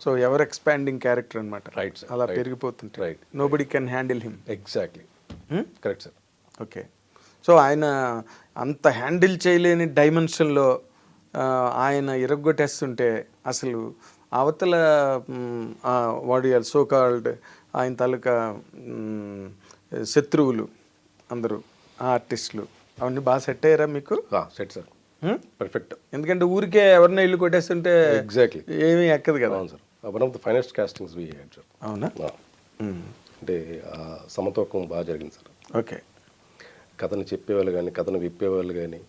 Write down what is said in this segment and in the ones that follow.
So ever expanding character అనమాట. Right sir. అలా పెరిగిపోతుంటాయి. Right. Nobody can handle him. Exactly. Correct sir. Okay. So ఆయన అంత handle చేయలేని డైమెన్షన్లో ఆయన ఇరగొట్టేస్తుంటే అసలు అవతల వాడి సో కాల్డ్ ఆయన తాలూకా శత్రువులు అందరూ ఆర్టిస్టులు అవన్నీ బాగా సెట్ అయ్యారా మీకు? Set sir, perfect. ఎందుకంటే ఊరికే ఎవరినో ఇల్లు కొట్టేస్తుంటే ఎగ్జాక్ట్లీ ఏమీ ఎక్కదు కదా. అవును sir. One of the finest castings we had sir. అవునా? అంటే సమతూకం బాగా జరిగింది సార్. ఓకే. కథను చెప్పేవాళ్ళు కానీ, కథను విప్పేవాళ్ళు కానీ,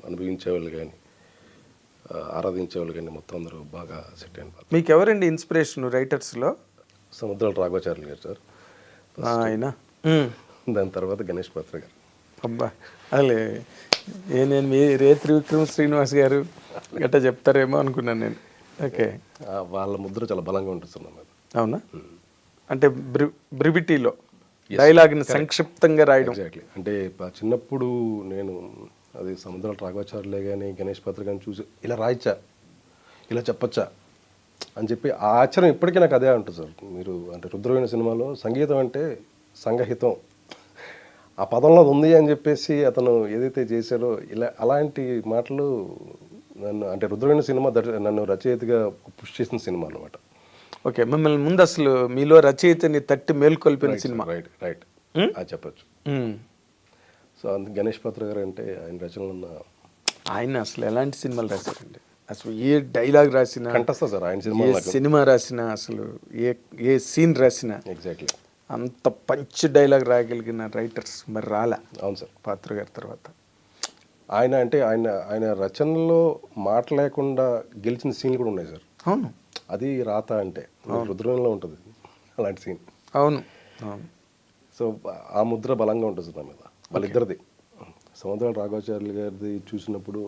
అనుభవించేవాళ్ళు కానీ, ఆరాధించేవాళ్ళు కానీ మొత్తం అందరూ బాగా సెట్ అయిన. మీకు ఎవరండి ఇన్స్పిరేషన్ రైటర్స్లో? సముద్రాల రాఘవాచార్యులు గారు సార్ ఆయన. దాని తర్వాత గణేష్ పాత్ర గారు. అబ్బా, అసలే నేను మీ రేత్రి విక్రమ్ శ్రీనివాస్ గారు గట్టా చెప్తారేమో అనుకున్నాను నేను. ఓకే. వాళ్ళ ముద్ర చాలా బలంగా ఉంటుంది సార్. అవునా? అంటే బ్రివిటీలో డైలాగ్ని సంక్షిప్తంగా రాయడం. ఎగ్జాక్ట్లీ. అంటే చిన్నప్పుడు నేను అది సముద్రాల రాఘవాచార్యులే కానీ గణేష్ పాత్ర కానీ చూసి ఇలా రాయచ్చా, ఇలా చెప్పచ్చా అని చెప్పి ఆ ఆచరణ ఇప్పటికీ నాకు అదే ఉంటుంది సార్. మీరు అంటే రుద్రవీణ సినిమాలో సంగీతం అంటే సంగహితం ఆ పదంలో ఉంది అని చెప్పేసి అతను ఏదైతే చేశాడో ఇలా అలాంటి మాటలు నన్ను అంటే రుద్రవీణ సినిమా నన్ను రచయితగా పుష్ చేసిన సినిమా అనమాట. ఓకే. మిమ్మల్ని ముందు అసలు మీలో రచయితని తట్టి మేల్కొల్పిన సినిమా. రైట్ రైట్ అది చెప్పచ్చు. సో అందుకు గణేష్ పాత్ర గారు అంటే ఆయన రచనలు ఉన్న ఆయన అసలు ఎలాంటి సినిమాలు రాశారండి? అసలు ఏ డైలాగ్ రాసినా కంటస్తా సార్ ఆయన సినిమా. సినిమా రాసినా అసలు ఏ సీన్ రాసినా ఎగ్జాక్ట్లీ అంత పంచ్ డైలాగ్ రాయగలిగిన రైటర్స్ మరి రాలే. అవును సార్. పాత్ర గారి తర్వాత ఆయన అంటే ఆయన రచనలో మాట లేకుండా గెలిచిన సీన్లు కూడా ఉన్నాయి సార్. అవును. అది రాత అంటే రుద్రంలో ఉంటుంది అలాంటి సీన్. అవును అవును. సో ఆ ముద్ర బలంగా ఉంటుంది నా మీద వాళ్ళిద్దరిది. సముద్రాల రాఘవాచార్యులు గారిది చూసినప్పుడు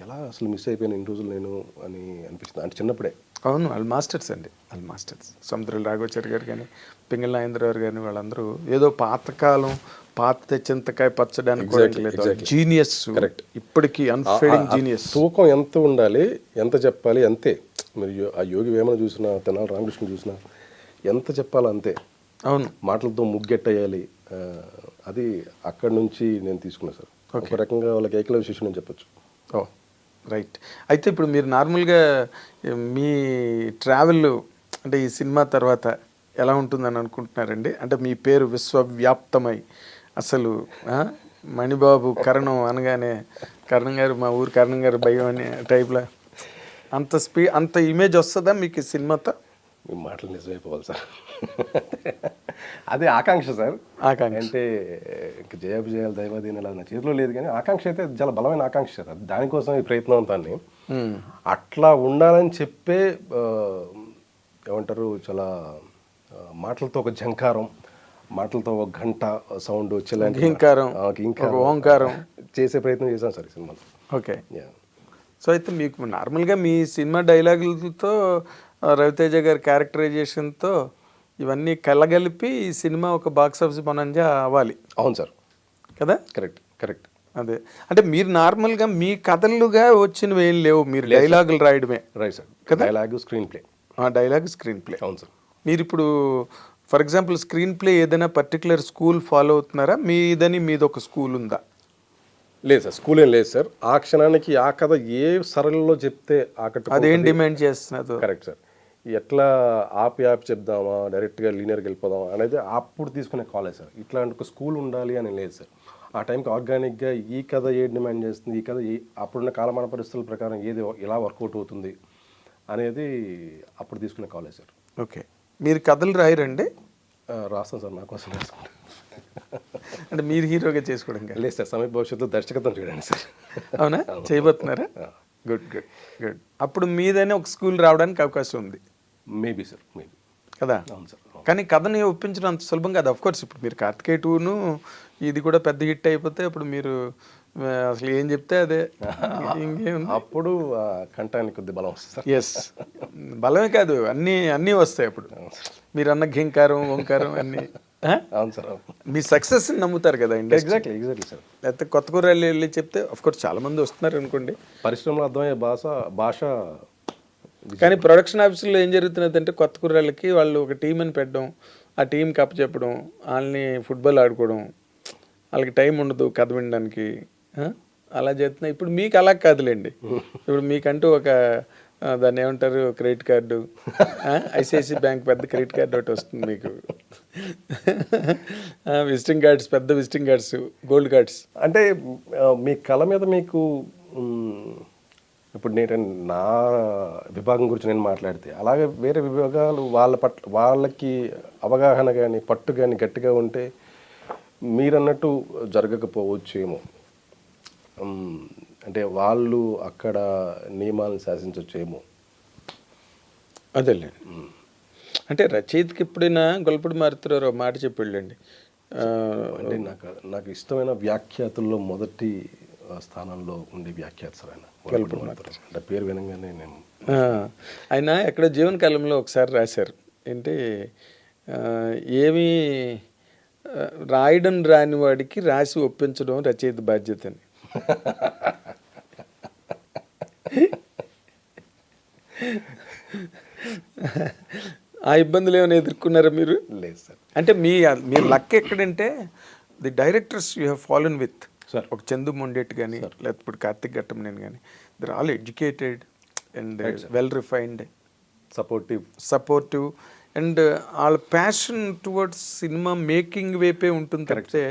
ఎలా అసలు మిస్ అయిపోయాను ఇన్ని రోజులు నేను అని అనిపిస్తుంది. అంటే చిన్నప్పుడే. అవును, వాళ్ళు మాస్టర్స్ అండి, వాళ్ళు మాస్టర్స్. సముద్రాల రాఘవాచార్య గారు కానీ పింగళ నాగేంద్రరావు గారు వాళ్ళందరూ ఏదో పాతకాలం పాత తెచ్చింతకాయ పచ్చడానికి జీనియస్. కరెక్ట్. ఇప్పటికీ అన్ఫేడింగ్ జీనియస్. తూకం ఎంత ఉండాలి, ఎంత చెప్పాలి అంతే. మీరు ఆ యోగి వేమన చూసినా, తెనాలి రామకృష్ణ చూసినా ఎంత చెప్పాలో అంతే. అవును. మాటలతో ముగ్గెట్టేయాలి. అది అక్కడి నుంచి నేను తీసుకున్నాను సార్. ఒక రకంగా వాళ్ళకి ఏకలవ్య శిష్యుడు అని చెప్పచ్చు. ఓ రైట్. అయితే ఇప్పుడు మీరు నార్మల్గా మీ ట్రావెల్ అంటే ఈ సినిమా తర్వాత ఎలా ఉంటుందని అనుకుంటున్నారండి? అంటే మీ పేరు విశ్వవ్యాప్తమై అసలు మణిబాబు కరణం అనగానే కరణం గారు మా ఊరు కరణం గారు భయం అనే టైప్లో అంత ఇమేజ్ వస్తుందా మీకు ఈ సినిమాతో? మీ మాటలు నిజమైపోవాలి సార్. అదే ఆకాంక్ష సార్. ఆకాంక్ష అంటే జయాభిజయాలు దైవాధీనాలు నా చేతిలో లేదు, కానీ ఆకాంక్ష అయితే చాలా బలమైన ఆకాంక్ష సార్. అది దానికోసం ఈ ప్రయత్నం అంతాన్ని అట్లా ఉండాలని చెప్పే ఏమంటారు చాలా మాటలతో ఒక ఝంకారం, మాటలతో ఒక గంట సౌండ్ వచ్చేలాంటి ఓంకారం చేసే ప్రయత్నం చేశాను సార్ ఈ సినిమాలో. ఓకే. సో అయితే మీకు నార్మల్గా మీ సినిమా డైలాగులతో రవితేజ గారి క్యారెక్టరైజేషన్తో ఇవన్నీ కలగలిపి ఈ సినిమా ఒక బాక్స్ ఆఫీస్ మనంజా అవ్వాలి. అవును సార్. కదా? Correct correct. అదే అంటే మీరు నార్మల్గా మీ కథలుగా వచ్చినవి ఏం లేవు, మీరు డైలాగులు రాయడమే. Right sir. Dialogue screenplay. Dialogue screenplay. అవును సార్. మీరు ఇప్పుడు ఫర్ ఎగ్జాంపుల్ స్క్రీన్ ప్లే ఏదైనా పర్టికులర్ స్కూల్ ఫాలో అవుతున్నారా? మీది ఒక స్కూల్ ఉందా? లేదు సార్, స్కూల్ ఏం లేదు సార్. ఆ క్షణానికి ఆ కథ ఏ సరళలో చెప్తే అదేం డిమాండ్ చేస్తున్నారు? Correct sir. ఎట్లా ఆపి చెప్దామా, డైరెక్ట్గా లీనియర్కి వెళ్ళిపోదామా అనేది అప్పుడు తీసుకునే కాలేజ్ సార్. ఇట్లాంటి ఒక స్కూల్ ఉండాలి అని లేదు సార్. ఆ టైంకి ఆర్గానిక్గా ఈ కథ ఏ డిమాండ్ చేస్తుంది, ఈ కథ అప్పుడున్న కాలమాన పరిస్థితుల ప్రకారం ఏది ఎలా వర్కౌట్ అవుతుంది అనేది అప్పుడు తీసుకునే కాలేజ్ సార్. ఓకే. మీరు కథలు రాయరండి? రాస్తాను సార్, నా కోసం రాసుకుంటాను. అంటే మీరు హీరోగా చేసుకోవడం లేదు సార్, సమీప భవిష్యత్తులో దర్శకత్వం చేయడానికి సార్. అవునా? చేయబోతున్నారా? Good good good. అప్పుడు మీదైనా ఒక స్కూల్ రావడానికి అవకాశం ఉంది. Maybe sir, maybe. కదా? అవును సార్. కానీ కథని ఒప్పించడం అంత సులభం కాదు. అఫ్ కోర్స్ ఇప్పుడు మీరు కార్తికేయ 2ను ఇది కూడా పెద్ద హిట్ అయిపోతే అప్పుడు మీరు అసలు ఏం చెప్తే అదే. ఇంకేం అప్పుడు కంఠానికి కొద్ది బలం వస్తుంది సార్. ఎస్, బలమే కాదు అన్నీ వస్తాయి అప్పుడు. మీరు అన్న ఘింకారం ఓంకారం అన్నీ. అవును సార్. మీ సక్సెస్ నమ్ముతారు కదా ఇండస్ట్రీ. Exactly sir. లేకపోతే కొత్త కూరలు వెళ్ళి చెప్తే అఫ్ కోర్స్ చాలా మంది వస్తున్నారు అనుకోండి, పరిశ్రమలో అర్థమయ్యే భాష కానీ ప్రొడక్షన్ ఆఫీసులో ఏం జరుగుతున్నదంటే కొత్త కుర్రాళ్ళకి వాళ్ళు ఒక టీం అని పెట్టడం, ఆ టీంకి అప్పచెప్పడం, వాళ్ళని ఫుట్బాల్ ఆడుకోవడం, వాళ్ళకి టైం ఉండదు కథ వినడానికి, అలా చేస్తున్నాయి. ఇప్పుడు మీకు అలా కాదులేండి. ఇప్పుడు మీకంటూ ఒక దాన్ని ఏమంటారు, క్రెడిట్ కార్డు, ఐసిఐసి బ్యాంక్ పెద్ద క్రెడిట్ కార్డు ఒకటి వస్తుంది మీకు, విజిటింగ్ కార్డ్స్, పెద్ద విజిటింగ్ కార్డ్స్, గోల్డ్ కార్డ్స్. అంటే మీ కళ మీద మీకు ఇప్పుడు నేను నా విభాగం గురించి నేను మాట్లాడితే, అలాగే వేరే విభాగాలు వాళ్ళ పట్ల వాళ్ళకి అవగాహన కానీ పట్టు కానీ గట్టిగా ఉంటే మీరన్నట్టు జరగకపోవచ్చేమో. అంటే వాళ్ళు అక్కడ నియమాలను శాసించవచ్చేమో. అదేలే. అంటే రచయితకి ఎప్పుడైనా గొల్లపూడి మారుతారో మాట చెప్పాళ్ళండి. అంటే నాకు ఇష్టమైన వ్యాఖ్యాతుల్లో మొదటి స్థానంలో ఉండే వ్యాఖ్యాత సార్ ఆయన. అంటే పేరు వినగానే నేను ఆయన ఎక్కడో జీవన కాలంలో ఒకసారి రాశారు ఏంటి, ఏమీ రాయడం రాని వాడికి రాసి ఒప్పించడం రచయిత బాధ్యత అని. ఆ ఇబ్బందులు ఏమైనా ఎదుర్కొన్నారా మీరు? లేదు సార్. అంటే మీ లక్ ఎక్కడంటే the directors you have fallen with sir, ఒక చందు మొండేట్ కానీ లేకపోతే కార్తిక్ ఘట్టమనేని కానీ, they're all educated and well refined, supportive and వాళ్ళ ప్యాషన్ టువర్డ్స్ సినిమా మేకింగ్ వైపే ఉంటుంది తప్పితే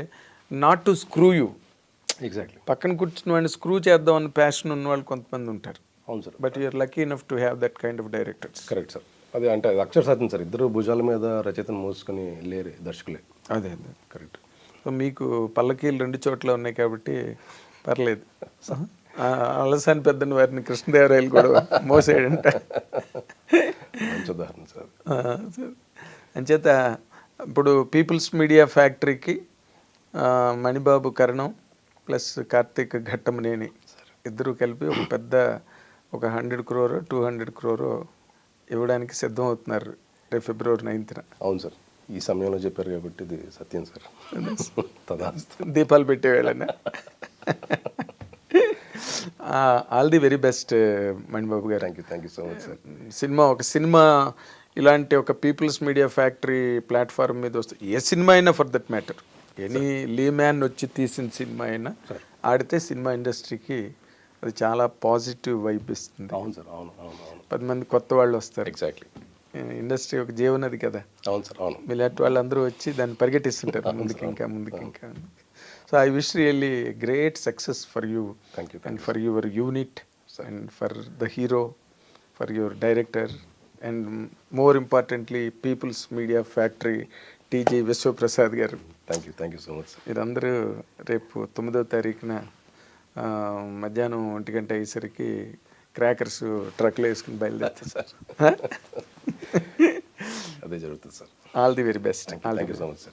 not to screw you. Exactly. పక్కన కూర్చున్న వాడిని స్క్రూ చేద్దాం అన్న ప్యాషన్ ఉన్న వాళ్ళు కొంతమంది ఉంటారు. అవును sir. But you're lucky enough to have that kind of directors. Correct sir. అదే అంటే అది అక్షర సత్యం సార్. ఇద్దరు భుజాల మీద రచయితను మోసుకొని లేరే దర్శకులే. అదే కరెక్ట్. సో మీకు పల్లకీలు 2 చోట్ల ఉన్నాయి కాబట్టి పర్లేదు. అలసాని పెద్దని వారిని కృష్ణదేవరాయలు కూడా మోసేయంట. మంచి ఉదాహరణ సార్. అంచేత ఇప్పుడు పీపుల్స్ మీడియా ఫ్యాక్టరీకి మణిబాబు కరణం ప్లస్ కార్తీక్ ఘట్టమనేని ఇద్దరు కలిపి ఒక పెద్ద 100 crore 200 crore ఇవ్వడానికి సిద్ధం అవుతున్నారు రేపు February 9th. అవును సార్. ఈ సమయంలో చెప్పారు కాబట్టి ఇది సత్యం సార్. దీపాలు పెట్టేవేళనా. All the very best Manibabu garu. Thank you so much sir. ఒక సినిమా ఇలాంటి ఒక పీపుల్స్ మీడియా ఫ్యాక్టరీ ప్లాట్ఫామ్ మీద వస్తే, ఏ సినిమా అయినా for that matter, any layman వచ్చి తీసిన సినిమా అయినా ఆడితే సినిమా ఇండస్ట్రీకి అది చాలా పాజిటివ్ వైబ్ ఇస్తుంది. అవును సార్. అవును అవును అవును. 10 మంది కొత్త వాళ్ళు వస్తారు. ఎగ్జాక్ట్లీ. ఇండస్ట్రీ ఒక జీవనది కదా. అవును సార్. అవును. మీలాంటి వాళ్ళందరూ వచ్చి దాన్ని పరిగెట్టిస్తుంటారు ముందుకి ఇంకా. So I wish really great success for you and for your unit and for the hero, for your director and more importantly peoples media factory TG Vishwaprasad garu. Thank you so much sir. మీరందరూ రేపు 9వ తారీఖున మధ్యాహ్నం 1 గంట అయ్యేసరికి crackers ట్రక్లో వేసుకుని బయలుదేరుతారు sir. అదే జరుగుతుంది sir. All the very best. Thank you so much sir.